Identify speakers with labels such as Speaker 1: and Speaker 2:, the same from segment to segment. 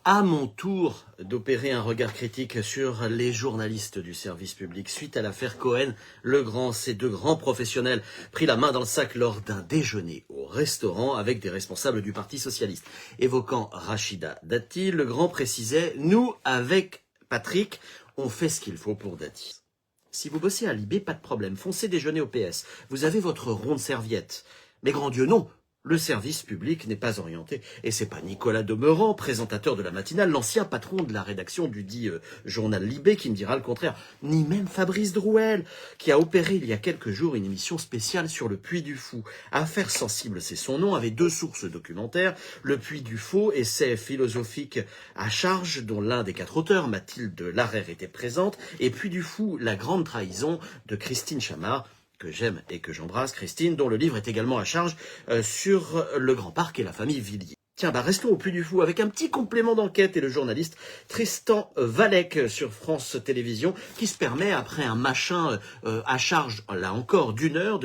Speaker 1: À mon tour d'opérer un regard critique sur les journalistes du service public. Suite à l'affaire Cohen, ces deux grands professionnels pris la main dans le sac lors d'un déjeuner au restaurant avec des responsables du Parti socialiste. Évoquant Rachida Dati, le grand précisait « Nous, avec Patrick, on fait ce qu'il faut pour Dati ». Si vous bossez à Libé, pas de problème, foncez déjeuner au PS. Vous avez votre ronde serviette. Mais grand Dieu, non! Le service public n'est pas orienté. Et c'est pas Nicolas Demeuran, présentateur de la matinale, l'ancien patron de la rédaction du dit journal Libé, qui me dira le contraire. Ni même Fabrice Drouel, qui a opéré il y a quelques jours une émission spéciale sur le Puy du Fou. Affaire sensible, c'est son nom, avec deux sources documentaires. Le Puy du Fou, essai philosophique à charge, dont l'un des 4 auteurs, Mathilde Larère, était présente. Et Puy du Fou, la grande trahison de Christine Chamard, que j'aime et que j'embrasse, Christine, dont le livre est également à charge sur le Grand Parc et la famille Villiers. Tiens, restons au Puy du Fou avec un petit complément d'enquête et le journaliste Tristan Valek sur France Télévisions qui se permet, après un machin à charge, là encore, d'1 heure,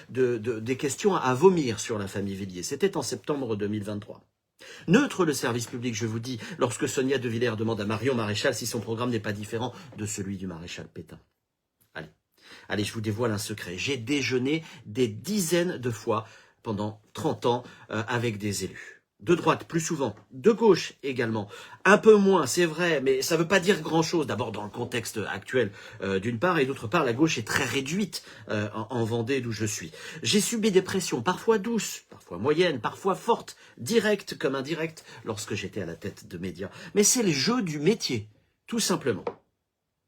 Speaker 1: des questions à vomir sur la famille Villiers. C'était en septembre 2023. Neutre le service public, je vous dis, lorsque Sonia De Villers demande à Marion Maréchal si son programme n'est pas différent de celui du maréchal Pétain. Allez, je vous dévoile un secret. J'ai déjeuné des dizaines de fois pendant 30 ans avec des élus. De droite, plus souvent. De gauche également. Un peu moins, c'est vrai, mais ça ne veut pas dire grand-chose. D'abord, dans le contexte actuel, d'une part, et d'autre part, la gauche est très réduite en Vendée, d'où je suis. J'ai subi des pressions, parfois douces, parfois moyennes, parfois fortes, directes comme indirectes, lorsque j'étais à la tête de médias. Mais c'est le jeu du métier, tout simplement.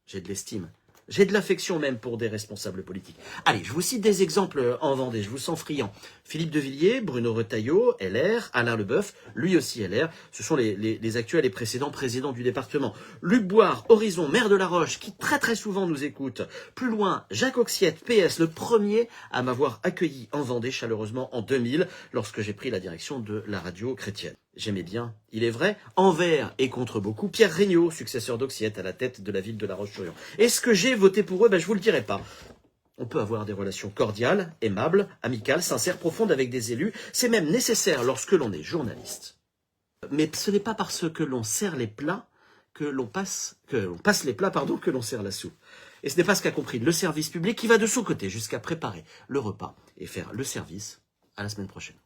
Speaker 1: J'ai de l'estime. J'ai de l'affection même pour des responsables politiques. Allez, je vous cite des exemples en Vendée, je vous sens friand. Philippe de Villiers, Bruno Retailleau, LR, Alain Leboeuf, lui aussi LR, ce sont les actuels et précédents présidents du département. Luc Boire, Horizon, maire de La Roche, qui très très souvent nous écoute. Plus loin, Jacques Auxiette, PS, le premier à m'avoir accueilli en Vendée chaleureusement en 2000, lorsque j'ai pris la direction de la radio chrétienne. J'aimais bien, il est vrai, envers et contre beaucoup, Pierre Regnault, successeur d'Auxiette à la tête de la ville de La Roche-sur-Yon. Est-ce que j'ai voté pour eux? Je vous le dirai pas. On peut avoir des relations cordiales, aimables, amicales, sincères, profondes avec des élus. C'est même nécessaire lorsque l'on est journaliste. Mais ce n'est pas parce que l'on sert les plats que l'on passe les plats, que l'on sert la soupe. Et ce n'est pas ce qu'a compris le service public qui va de son côté jusqu'à préparer le repas et faire le service. À la semaine prochaine.